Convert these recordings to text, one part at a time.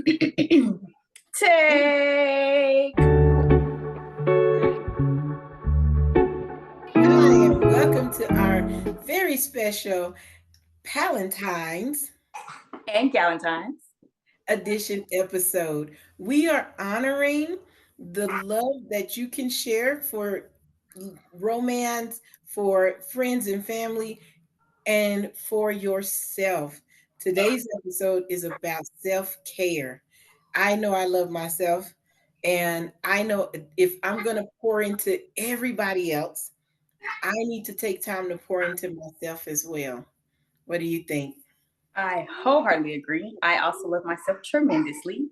Take. Hi, and welcome to our very special Galentines And Galentines. edition episode. We are honoring the love that you can share for romance, for friends and family, and for yourself. Today's episode is about self care. I know I love myself, and I know if I'm going to pour into everybody else, I need to take time to pour into myself as well. What do you think? I wholeheartedly agree. I also love myself tremendously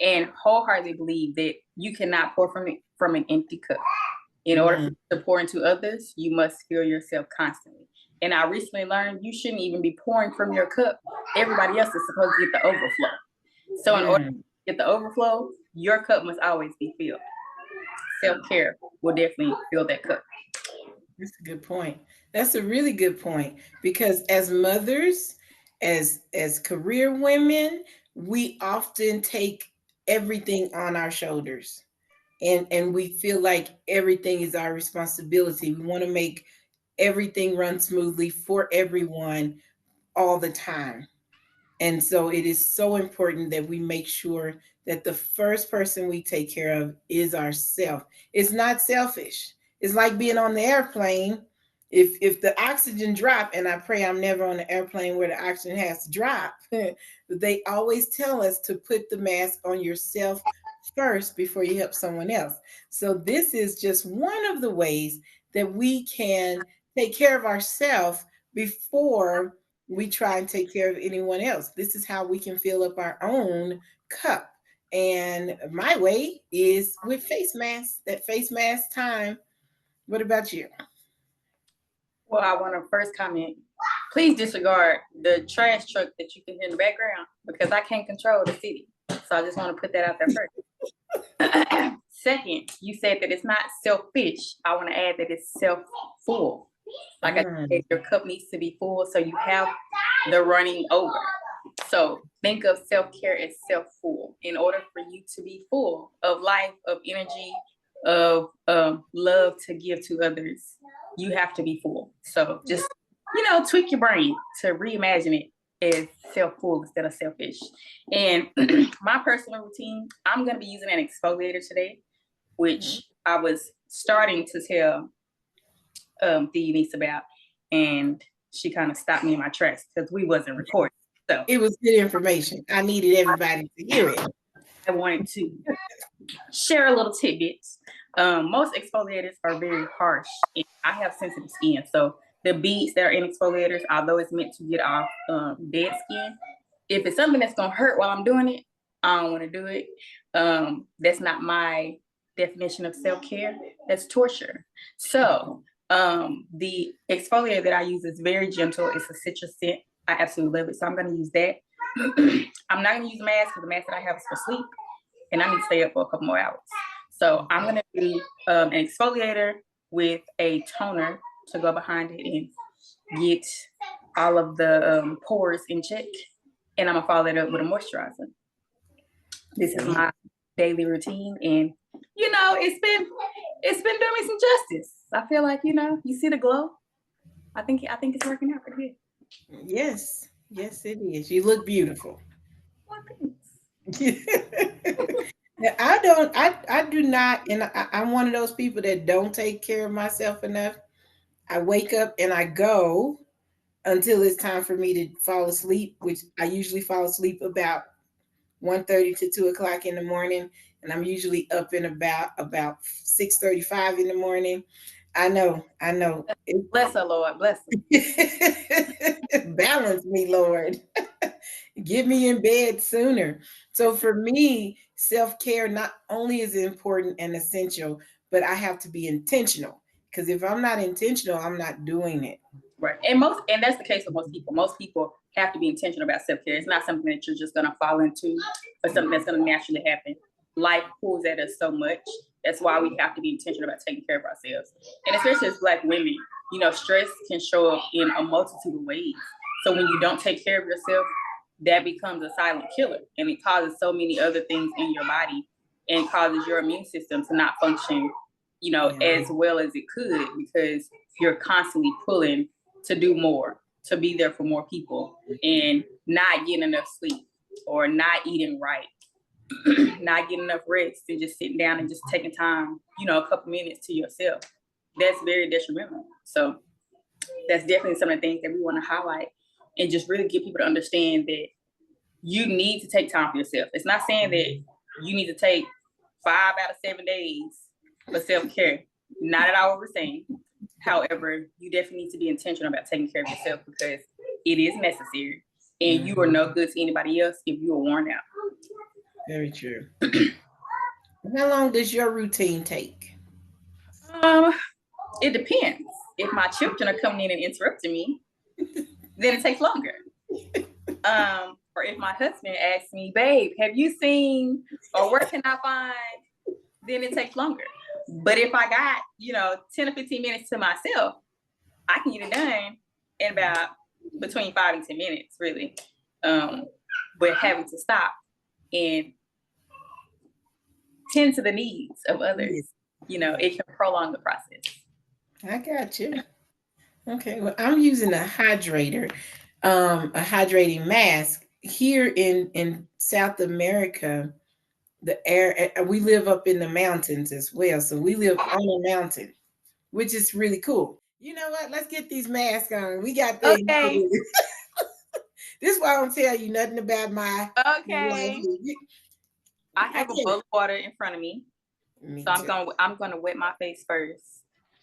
and wholeheartedly believe that you cannot pour from an empty cup. In order Mm, to pour into others, you must fill yourself constantly. And I recently learned you shouldn't even be pouring from your cup. Everybody else is supposed to get the overflow. So in order to mm, get the overflow, your cup must always be filled. Self-care will definitely fill that cup. that's a good point. That's a really good point because as mothers, as career women, we often take everything on our shoulders. And we feel like everything is our responsibility. We want to make everything run smoothly for everyone all the time. And so it is so important that we make sure that the first person we take care of is ourselves. It's not selfish. It's like being on the airplane. If the oxygen drop, and I pray I'm never on an airplane where the oxygen has to drop, they always tell us to put the mask on yourself first before you help someone else. So this is just one of the ways that we can take care of ourselves before we try and take care of anyone else. This is how we can fill up our own cup. And my way is with face masks, that face mask time. What about you? Well, I want to first comment. Please disregard the trash truck that you can hear in the background because I can't control the city. So I just want to put that out there first. Second, you said that it's not selfish. I want to add that it's self-full. Like I said, Mm, your cup needs to be full so you have the running over. So think of self-care as self-full. In order for you to be full of life, of energy, of love to give to others, you have to be full. So just, tweak your brain to reimagine it as self-full instead of selfish. And my personal routine, I'm going to be using an exfoliator today, which I was starting to tell the Eunice about, and she kind of stopped me in my tracks because we wasn't recording. So it was good information. I needed everybody to hear it. I wanted to share a little tidbits. Most exfoliators are very harsh, and I have sensitive skin, so the beads that are in exfoliators, although it's meant to get off dead skin, if it's something that's gonna hurt while I'm doing it, I don't want to do it. That's not my definition of self-care. That's torture. So the exfoliator that I use is very gentle. It's a citrus scent. I absolutely love it. So I'm gonna use that. I'm not gonna use a mask because the mask that I have is for sleep, and I need to stay up for a couple more hours. So I'm gonna do an exfoliator with a toner to go behind it and get all of the pores in check. And I'm gonna follow it up with a moisturizer. This is my daily routine, and it's been doing me some justice. I feel like you see the glow. I think it's working out pretty good. Yes, yes, it is. You look beautiful. Well, thanks. Now, I do not, and I'm one of those people that don't take care of myself enough. I wake up and I go until it's time for me to fall asleep, which I usually fall asleep about 1:30 to 2 o'clock in the morning, and I'm usually up in about 6:35 in the morning. I know. Bless her, Lord. Bless her. Balance me, Lord. Get me in bed sooner. So for me, self-care not only is important and essential, but I have to be intentional. Because if I'm not intentional, I'm not doing it. Right. And that's the case with most people. Most people have to be intentional about self-care. It's not something that you're just gonna fall into or something that's gonna naturally happen. Life pulls at us so much. That's why we have to be intentional about taking care of ourselves. And especially as Black women, stress can show up in a multitude of ways. So when you don't take care of yourself, that becomes a silent killer, and it causes so many other things in your body and causes your immune system to not function, as well as it could, because you're constantly pulling to do more, to be there for more people, and not getting enough sleep or not eating right, not getting enough rest, and just sitting down and just taking time, a couple minutes to yourself. That's very detrimental. So that's definitely some of the things that we want to highlight and just really get people to understand that you need to take time for yourself. It's not saying that you need to take 5 out of 7 days for self-care. Not at all what we're saying. However, you definitely need to be intentional about taking care of yourself, because it is necessary, and you are no good to anybody else if you are worn out. Very true. How long does your routine take? It depends. If my children are coming in and interrupting me, then it takes longer. Or if my husband asks me, babe, have you seen, or where can I find, then it takes longer. But if I got, 10 or 15 minutes to myself, I can get it done in about between 5 and 10 minutes, really. But having to stop and tend to the needs of others, it can prolong the process. I got you. Okay, well, I'm using a hydrator, a hydrating mask. Here in South America, the air, we live up in the mountains as well. So we live on a mountain, which is really cool. You know what? Let's get these masks on. We got things to do. This is why I don't tell you nothing about my life. I have a bowl of water in front of me. So I'm gonna wet my face first.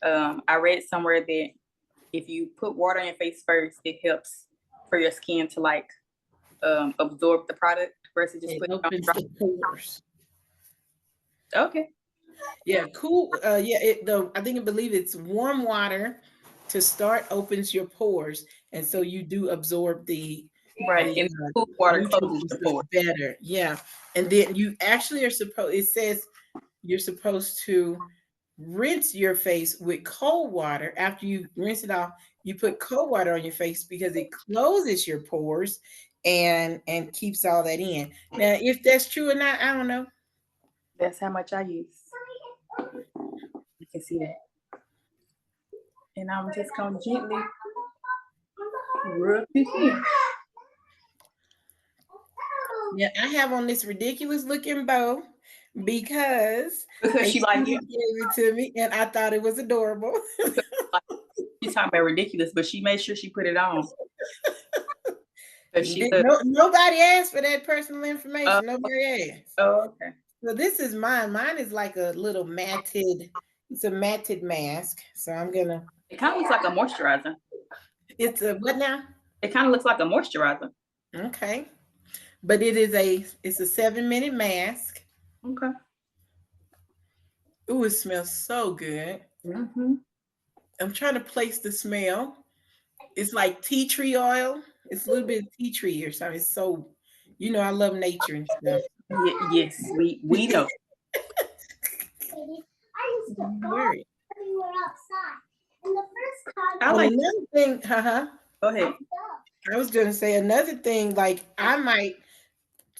I read somewhere that if you put water in your face first, it helps for your skin to absorb the product versus just putting it on the pores. Okay. Yeah, cool. I believe it's warm water to start opens your pores, and so you do absorb the and cool water closes the pores better. Yeah, and then you actually are supposed. It says you're supposed to rinse your face with cold water. After you rinse it off, you put cold water on your face because it closes your pores and keeps all that in. Now, if that's true or not, I don't know. That's how much I use. You can see that. And I'm just going to gently rub this in. Yeah, I have on this ridiculous looking bow because she liked it. Gave it to me, and I thought it was adorable. She's talking about ridiculous, but she made sure she put it on. Nobody asked for that personal information. Nobody asked. Oh, okay. So this is mine. Mine is like a little matted. It's a matted mask. So I'm gonna. It kind of looks like a moisturizer. It's a what now? It kind of looks like a moisturizer. Okay, but it's a 7-minute mask. Okay. Ooh, it smells so good. Mm-hmm. I'm trying to place the smell. It's like tea tree oil. It's a little bit of tea tree or something. It's so, I love nature and stuff. Yes, we know. I like another thing. Go ahead. I was gonna say another thing. Like I might,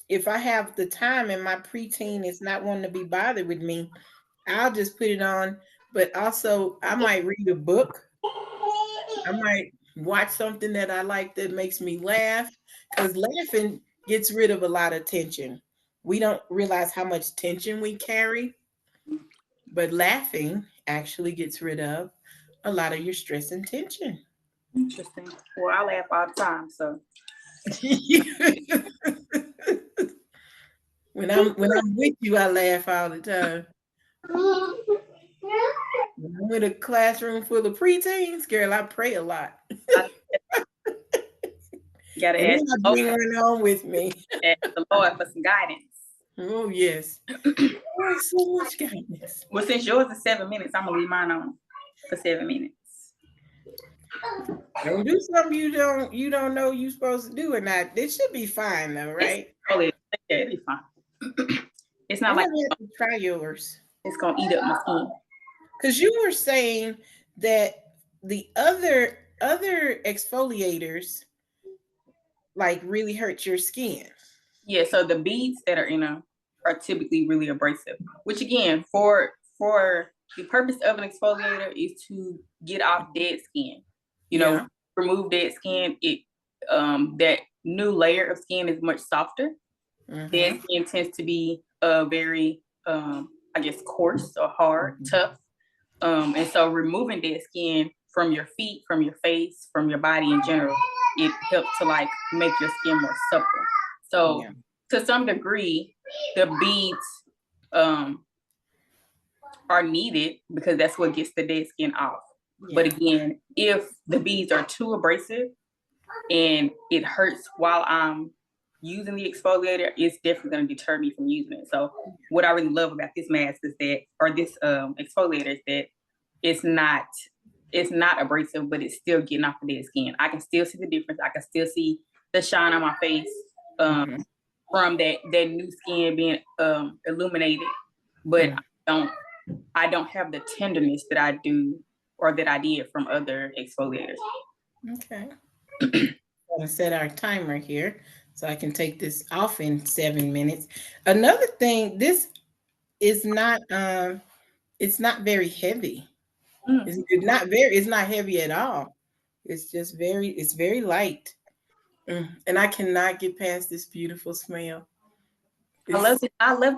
if I have the time and my preteen is not wanting to be bothered with me, I'll just put it on. But also, I might read a book. I might watch something that I like that makes me laugh, because laughing gets rid of a lot of tension. We don't realize how much tension we carry, but laughing actually gets rid of a lot of your stress and tension. Interesting. Well, I laugh all the time, so. When I'm with you, I laugh all the time. When I'm in a classroom full of preteens, girl, I pray a lot. Gotta ask the Lord. Bring one on with me. Ask the Lord for some guidance. Oh yes. Oh, so much guidance. Well, since yours is 7 minutes, I'm gonna leave mine on for 7 minutes. Don't do something you don't know you're supposed to do or not. This should be fine though, right? It'll be fine. It's not like you have to try yours. It's gonna eat up my skin. Because you were saying that the other exfoliators like really hurt your skin. Yeah, so the beads that are in them are typically really abrasive, which again, for the purpose of an exfoliator is to get off dead skin. You know, Yeah. remove dead skin. It that new layer of skin is much softer. Dead skin tends to be very I guess coarse or hard, tough. And so removing dead skin from your feet, from your face, from your body in general, it helps to like make your skin more supple. So Yeah. to some degree, the beads are needed because that's what gets the dead skin off. Yeah. But again, if the beads are too abrasive and it hurts while I'm using the exfoliator, it's definitely going to deter me from using it. So what I really love about this mask is that, or this exfoliator is that it's not abrasive, but it's still getting off the dead skin. I can still see the difference. I can still see the shine on my face from that new skin being illuminated, but I don't have the tenderness that I do or that I did from other exfoliators. Okay. I'm gonna set our timer here so I can take this off in 7 minutes. Another thing, this is not it's not very heavy. It's not heavy at all. It's just it's very light. And I cannot get past this beautiful smell. I love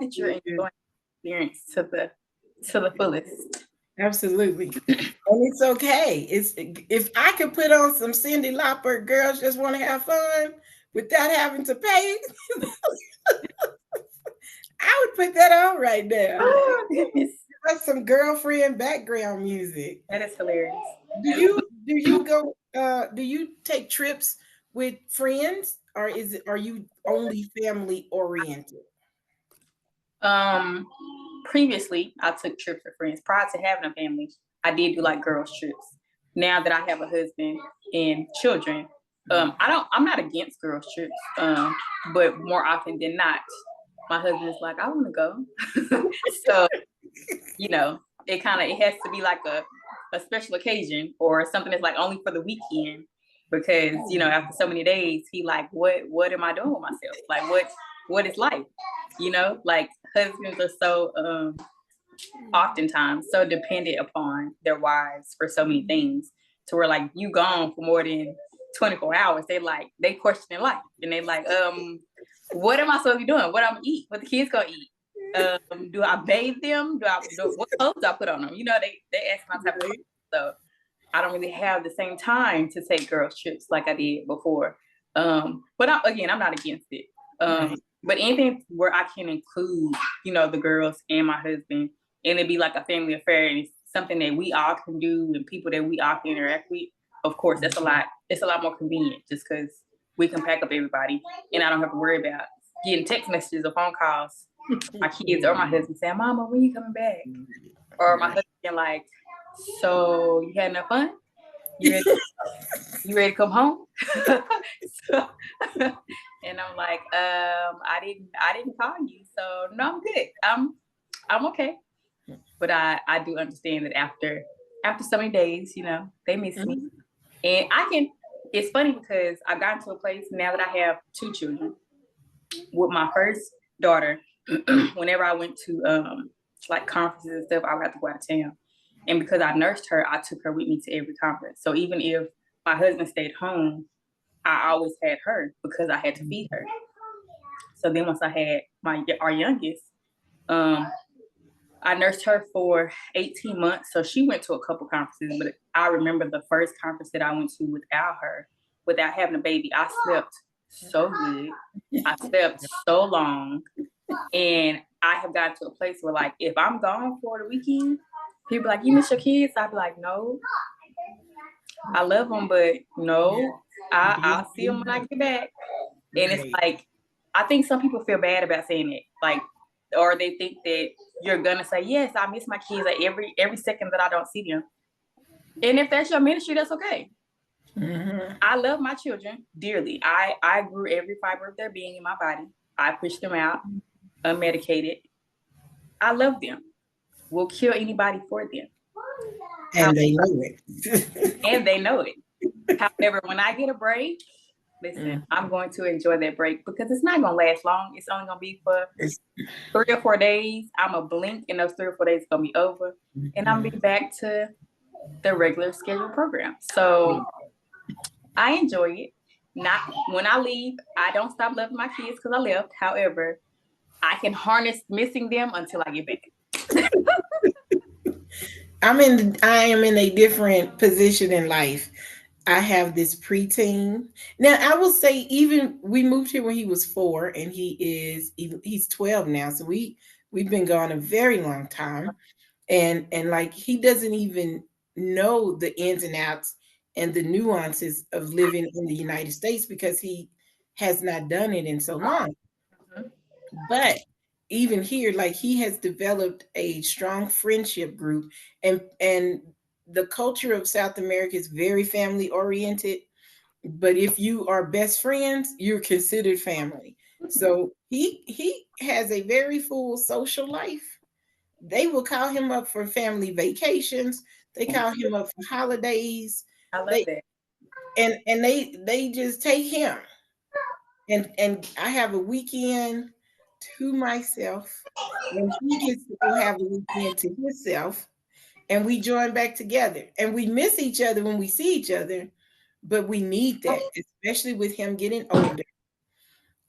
that you're enjoying the experience to the fullest. Absolutely. And it's okay. It's if I could put on some Cyndi Lauper, girls just want to have fun without having to pay, I would put that on right now. Oh goodness. That's some girlfriend background music. That is hilarious. Do you go do you take trips with friends, or are you only family oriented? Previously I took trips with friends. Prior to having a family, I did do like girls trips. Now that I have a husband and children, I'm not against girls trips. But more often than not, my husband's like, I want to go. So, you know, it has to be like a special occasion or something that's like only for the weekend, because after so many days he like, what am I doing with myself? Like what is life? Like husbands are so oftentimes so dependent upon their wives for so many things, to where like you gone for more than 24 hours, they questioning life, and they like, what am I supposed to be doing? What I'm gonna eat? What the kids gonna eat? Do I bathe them? What clothes do I put on them? They ask my type of questions. So I don't really have the same time to take girls trips like I did before. But I'm not against it. But anything where I can include, the girls and my husband, and it be like a family affair, and it's something that we all can do and people that we all can interact with. Of course, that's a lot. It's a lot more convenient just because we can pack up everybody, and I don't have to worry about getting text messages or phone calls. My kids or my husband saying, "Mama, when you coming back?" Or my husband like, "So you had enough fun? You ready to come home?" So, and I'm like, I didn't call you, so no, I'm good. I'm okay. But I do understand that after so many days, they miss me. And it's funny because I've gotten to a place now that I have 2 children. With my first daughter, whenever I went to like conferences and stuff, I would have to go out of town. And because I nursed her, I took her with me to every conference. So even if my husband stayed home, I always had her because I had to feed her. So then once I had our youngest, I nursed her for 18 months. So she went to a couple conferences, but I remember the first conference that I went to without her, without having a baby, I slept so good. I slept so long. And I have gotten to a place where, like, if I'm gone for the weekend, people are like, you miss your kids? I'd be like, no, I love them, but no, I'll see them when I get back. And it's like, I think some people feel bad about saying it, like, or they think that you're gonna say, yes, I miss my kids like every second that I don't see them. And if that's your ministry, that's okay. I love my children dearly. I grew every fiber of their being in my body. I pushed them out unmedicated. I love them. Will kill anybody for them. And they know it. And they know it. However, when I get a break, Listen, Mm. I'm going to enjoy that break because it's not going to last long. It's only going to be for It's, 3 or 4 days. I'm going to blink and those 3 or 4 days going to be over. And I'm going to be back to the regular scheduled program. So I enjoy it. Not when I leave, I don't stop loving my kids because I left. However, I can harness missing them until I get back. I am in a different position in life. I have this preteen. Now I will say, even we moved here when he was 4, and he's 12 now. So we've been gone a very long time, and like he doesn't even know the ins and outs and the nuances of living in the United States because he has not done it in so long. But even here, like he has developed a strong friendship group, and the culture of South America is very family oriented. But if you are best friends, you're considered family. So he has a very full social life. They will call him up for family vacations. They call him up for holidays. I love They that. and they just take him. And I have a weekend to myself, and he gets to go have a weekend to himself, and we join back together. And we miss each other when we see each other, but we need that, especially with him getting older,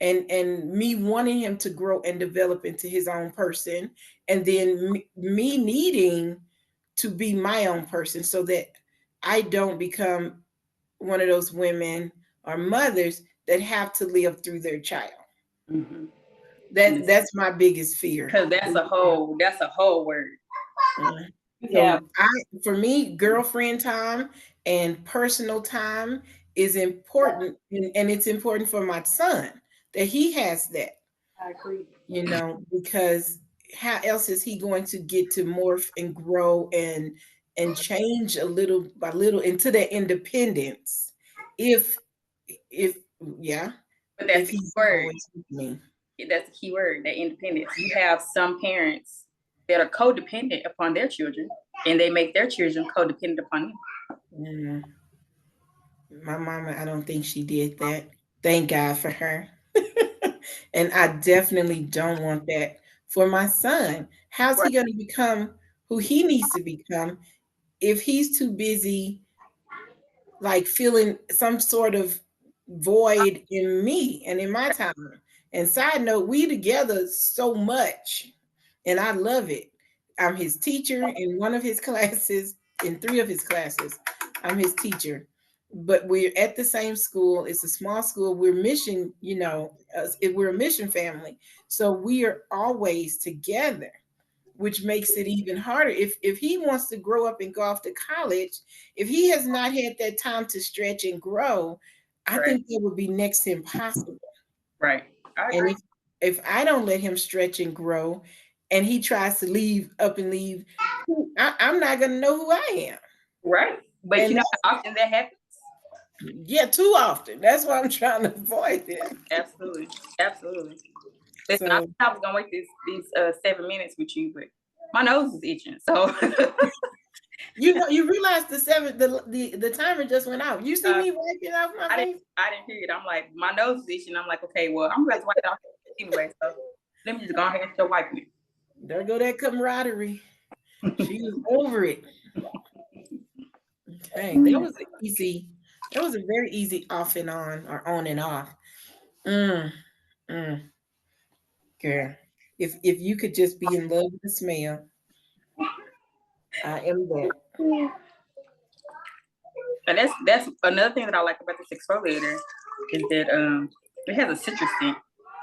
and me wanting him to grow and develop into his own person, and then me needing to be my own person so that I don't become one of those women or mothers that have to live through their child. Mm-hmm. That's my biggest fear. Because that's a whole word. Mhm. We have So for me, girlfriend time and personal time is important, and it's important for my son that he has that, I agree. because how else is he going to get to morph and grow and change a little by little into that independence if if yeah, But that's if the key he's word. always with me. That's the key word, that independence. You have some parents that are codependent upon their children and they make their children codependent upon them. Mm, my mama, I don't think she did that. Thank God for her. And I definitely don't want that for my son. How's Right. he going to become who he needs to become if he's too busy, like feeling some sort of void in me and in my time? And side note, we together so much, and I love it. I'm his teacher in one of his classes, in 3 of his classes. I'm his teacher, but we're at the same school. It's a small school. We're mission, we're a mission family, so we are always together, which makes it even harder. If he wants to grow up and go off to college, if he has not had that time to stretch and grow, I Right. think that would be next to impossible. Right. I And agree. if I don't let him stretch and grow, and he tries to leave up and leave, I'm not gonna know who I am. Right. But you And know how often that happens? yeah, too often. That's why I'm trying to avoid it. Absolutely. Absolutely. Listen, I So thought I was gonna wait these 7 minutes with you, but my nose is itching. So you realize the timer just went out. You see uh, me wiping off my I didn't face? I didn't hear it. I'm like, my nose is itching. I'm like, okay, well, I'm going to wipe it off anyway. So let me just go ahead and start wiping it. There go that camaraderie. She was over it. Okay, that was a very easy off and on, or on and off. Mm, mm, girl, if you could just be in love with the smell, I am that. And that's another thing that I like about this exfoliator is that it has a citrus scent.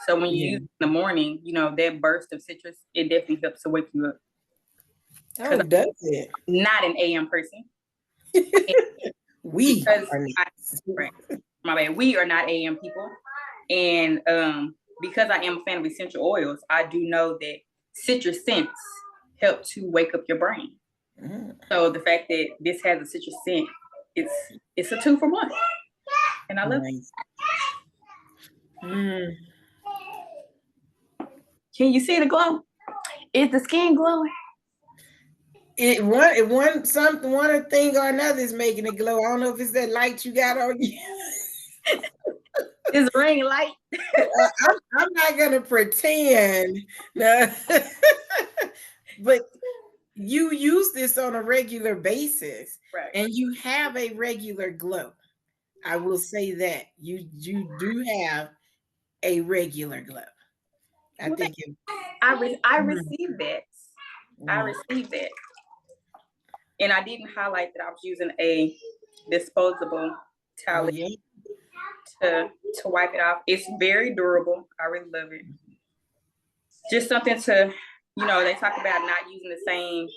So when you Yeah. use it in the morning, that burst of citrus, it definitely helps to wake you up. Because Oh, does it? I'm not an AM person. We Because are right, my bad, we are not AM people. And because I am a fan of essential oils, I do know that citrus scents help to wake up your brain. Mm, So the fact that this has a citrus scent, it's a 2 for 1, and I love it. nice. Mm. Can you see the glow? Is the skin glowing? One thing or another is making it glow. I don't know if it's that light you got on you. Is ring light? I'm not gonna pretend. No. But you use this on a regular basis, Right. and you have a regular glow. I will say that you do have a regular glow. I Well, think it. I Mhm. received that. I Yeah. received that. And I didn't highlight that I was using a disposable Oh towel yeah. to wipe it off. It's very durable. I really love it. Just something to, they talk about not using the same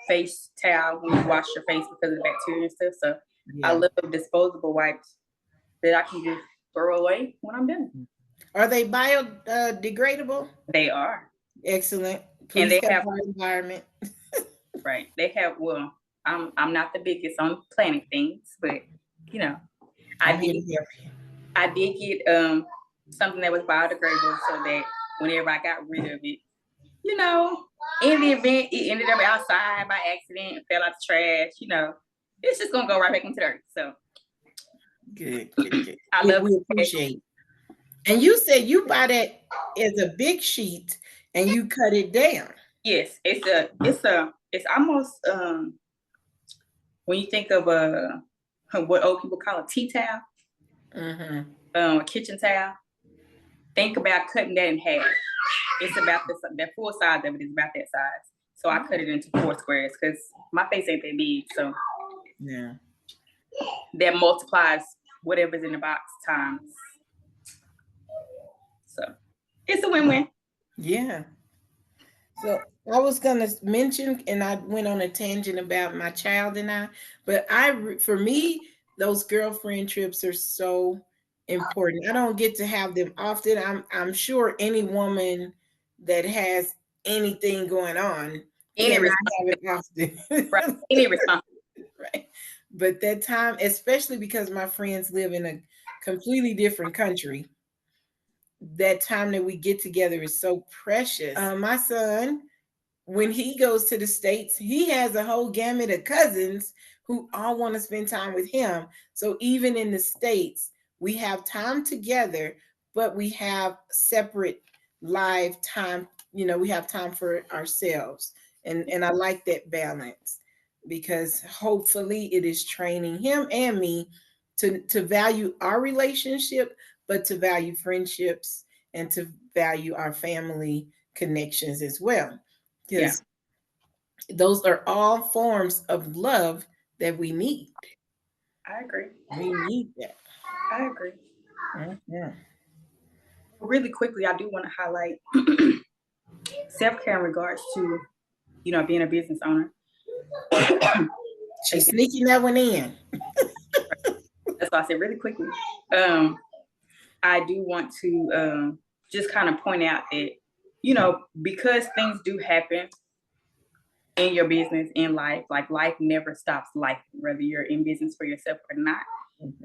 face towel when you wash your face because of the bacteria and stuff. So I Yeah. love disposable wipes that I can just throw away when I'm done. Are they biodegradable? They are. Excellent. And Please they help have, our environment. right, they have, well, I'm not the biggest on planning things, but you know, I I'm here did to help I did get something that was biodegradable so that whenever I got rid of it, you know, in the event it ended up outside by accident, fell out the trash, it's just gonna go right back into the earth. So you. Good. I We, love we it. appreciate. And you said you buy that as a big sheet and you cut it down. Yes, it's almost when you think of what old people call a tea towel, Mm-hmm. a kitchen towel, think about cutting that in half. It's about this, that full size of it is about that size. So I cut it into 4 squares because my face ain't that big. So Yeah. that multiplies whatever's in the box times. So it's a win-win. Yeah. So I was gonna mention, and I went on a tangent about my child and I, but for me, those girlfriend trips are so important. I don't get to have them often. I'm sure any woman that has anything going on Any cannot responsibility, have it right? often. Any responsibility. Right. But that time, especially because my friends live in a completely different country, that time that we get together is so precious. My son, when he goes to the States, he has a whole gamut of cousins who all want to spend time with him. So even in the States, we have time together, but we have separate live time. We have time for ourselves. And I like that balance because hopefully it is training him and me to value our relationship, but to value friendships and to value our family connections as well. Yeah, Because those are all forms of love that we need. I agree. We need that. I agree. Mhm. Really quickly, I do want to highlight self-care in regards to, being a business owner. She's sneaking that one in. That's why I said really quickly. I do want to just kind of point out that, because things do happen in your business, in life, like life never stops life, whether you're in business for yourself or not,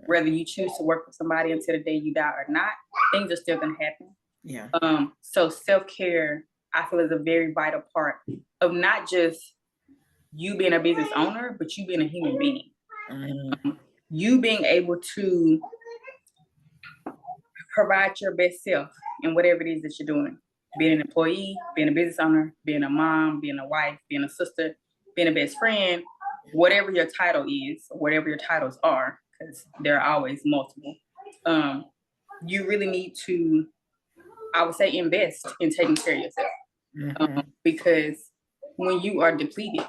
whether you choose to work with somebody until the day you die or not, things are still going to happen. Yeah. So self-care, I feel, is a very vital part of not just you being a business owner, but you being a human being. You being able to provide your best self in whatever it is that you're doing. Being an employee, being a business owner, being a mom, being a wife, being a sister, being a best friend, whatever your title is, or whatever your titles are, because there are always multiple. You really need to, I would say, invest in taking care of yourself. Because when you are depleted,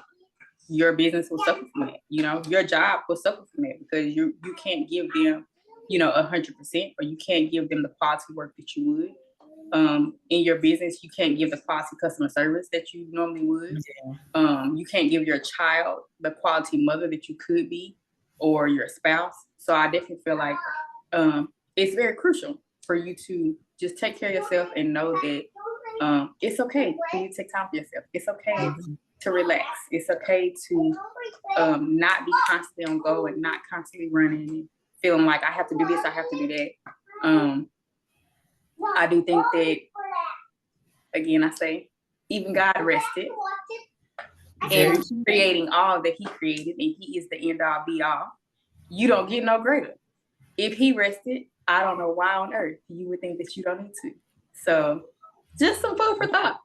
your business will suffer from that. Your job will suffer from that because you can't give them, 100%, or you can't give them the quality work that you would. In your business, you can't give the quality customer service that you normally would. You can't give your child the quality mother that you could be, or your spouse. So I definitely feel like it's very crucial for you to just take care of yourself and know that it's okay for you to take time for yourself. It's okay to relax. It's okay to not be constantly on go and not constantly running and feeling like I have to do this, I have to do that. I do think that, again, I say, even God rested in creating all that he created, and he is the end all be all. You don't get no greater. If he rested, I don't know why on earth you would think that you don't need to. So just some food for thought.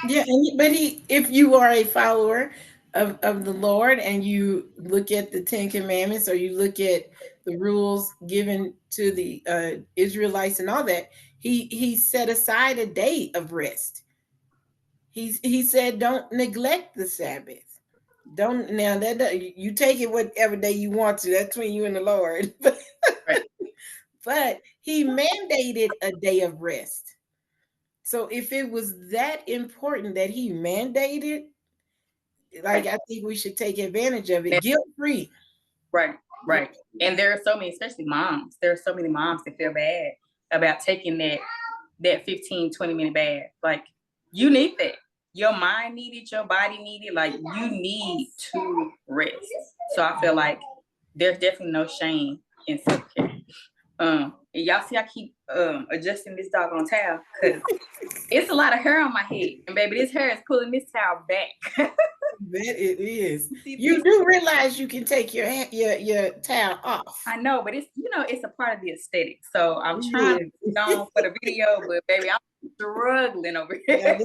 Yeah, but if you are a follower of the Lord and you look at the Ten Commandments, or you look at the rules given to the Israelites and all that, he set aside a day of rest. He said, "Don't neglect the Sabbath." Don't now you take it whatever day you want to. That's between you and the Lord. Right. But he mandated a day of rest. So if it was that important that he mandated, like, I think we should take advantage of it, guilt free. Right, right. And there are so many, especially moms, there are so many moms that feel bad about taking that 15, 20-minute bath. Like, you need that. Your mind need it, your body need it. Like, you need to rest. So I feel like there's definitely no shame in self-care. And y'all see I keep adjusting this doggone towel because it's a lot of hair on my head. And baby, this hair is pulling this towel back. That it is. You do realize you can take your towel off. I know, but it's a part of the aesthetic. So I'm trying to go on for the video, but baby, I'm struggling over here.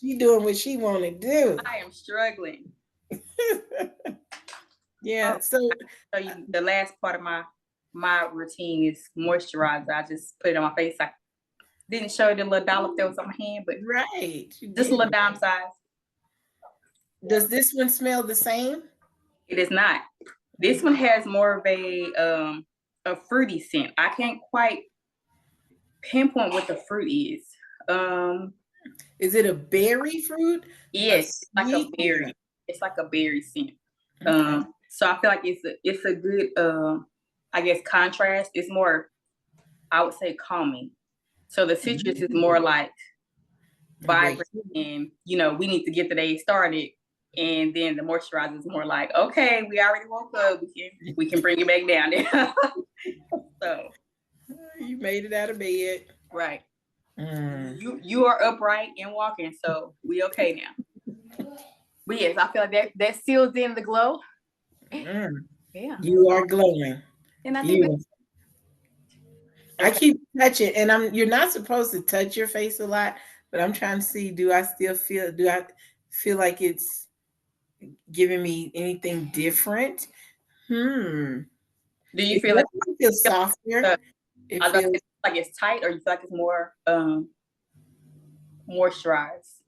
She doing what she want to do. I am struggling. Yeah. So the last part of my routine is moisturizer. I just put it on my face. I didn't show you the little dollop that was on my hand, but right, just a little dime size. Does this one smell the same? It is not. This one has more of a fruity scent. I can't quite pinpoint what the fruit is. Is it a berry fruit? Yes, like a berry. It's like a berry scent. Okay. So I feel like it's a good I guess contrast. It's more, I would say, calming. So the citrus is more like vibrant, and we need to get the day started. And then the moisturizer is more like, okay, we already woke up. We can bring it back down there. So you made it out of bed. Right. You are upright and walking, so we okay now. But yes, I feel like that seals in the glow. Yeah. You are glowing. And I think I keep touching, and you're not supposed to touch your face a lot, but I'm trying to see, do I feel like it's giving me anything different? Do you feel like it feels softer? It feels like it's tight, or you feel like it's more moisturized?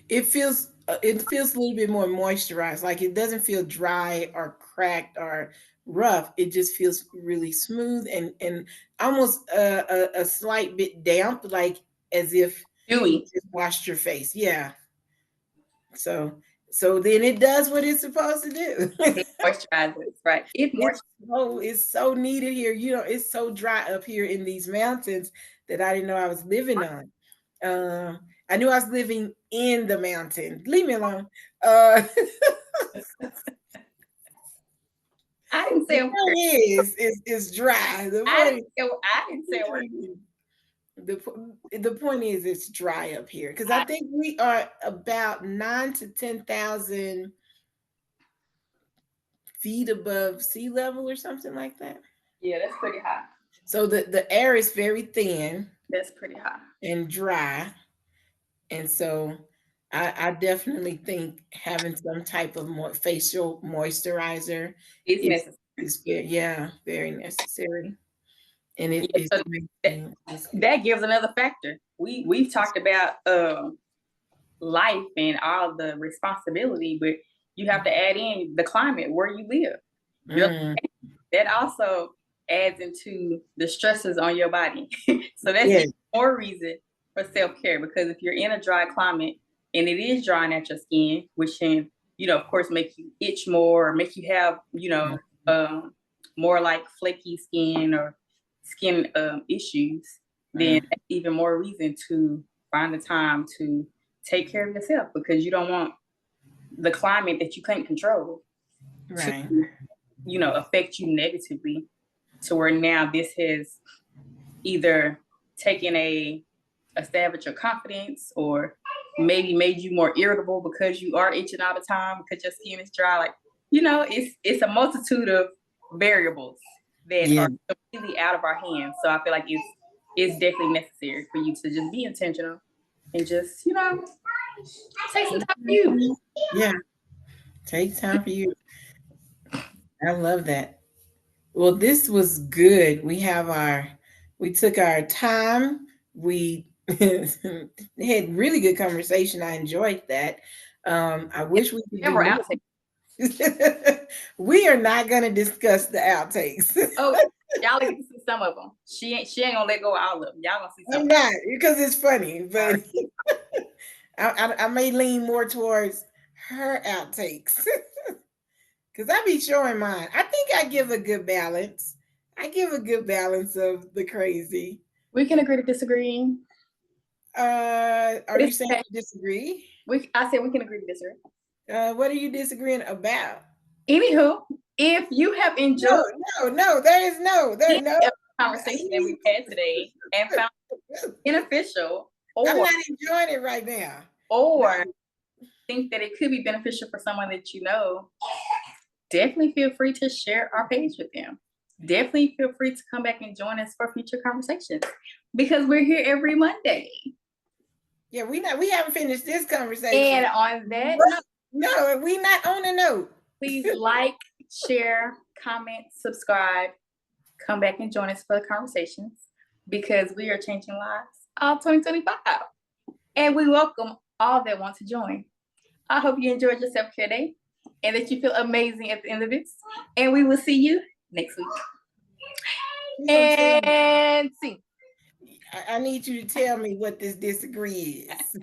It feels a little bit more moisturized. Like, it doesn't feel dry or cracked or rough. It just feels really smooth and almost a slight bit damp, like as if dewy. You just washed your face. Yeah. So then it does what it's supposed to do. It moisturizes, right? It's so needed here. It's so dry up here in these mountains that I didn't know I was living on. I knew I was living in the mountain. Leave me alone. I didn't say the point is dry. I didn't say a word. The point is it's dry up here, because I think we are about 9,000 to 10,000 feet above sea level or something like that. Yeah, that's pretty high. So the air is very thin. That's pretty high. And dry. And so I definitely think having some type of facial moisturizer is necessary. Very necessary. And that gives another factor. We've talked about life and all the responsibility, but you have to add in the climate where you live. That also adds into the stresses on your body. So that's even more reason for self-care, because if you're in a dry climate and it is drying at your skin, which can, of course, make you itch more, or make you have, more like flaky skin or skin issues, then that's even more reason to find the time to take care of yourself, because you don't want the climate that you can't control to, affect you negatively, to where now this has either taken a stab at your confidence, or maybe made you more irritable because you are itching all the time because your skin is dry. Like, it's a multitude of variables that are completely out of our hands. So I feel like it's definitely necessary for you to just be intentional and just, take some time for you. Yeah. Take time for you. I love that. Well, this was good. We took our time. We had really good conversation. I enjoyed that. I wish we could do Remember more. outtakes. We are not going to discuss the outtakes. Oh, y'all get to see some of them. She ain't gonna let go of all of them. Y'all gonna see some. I'm not, because it's funny, but I may lean more towards her outtakes. Because I be showing mine. I think I give a good balance. I give a good balance of the crazy. We can agree to disagree. Are you saying you disagree? I said we can agree to disagree. What are you disagreeing about? Anywho, if you have enjoyed there is no conversation that we've had today and found it beneficial, or I'm not enjoying it right now, or think that it could be beneficial for someone that you know, definitely feel free to share our page with them. Definitely feel free to come back and join us for future conversations, because we're here every Monday. Yeah, we haven't finished this conversation. And on that note, we not on a note. Please like, share, comment, subscribe. Come back and join us for the conversations, because we are changing lives all 2025. And we welcome all that want to join. I hope you enjoyed your self-care day and that you feel amazing at the end of this. And we will see you next week. And see. I need you to tell me what this disagree is.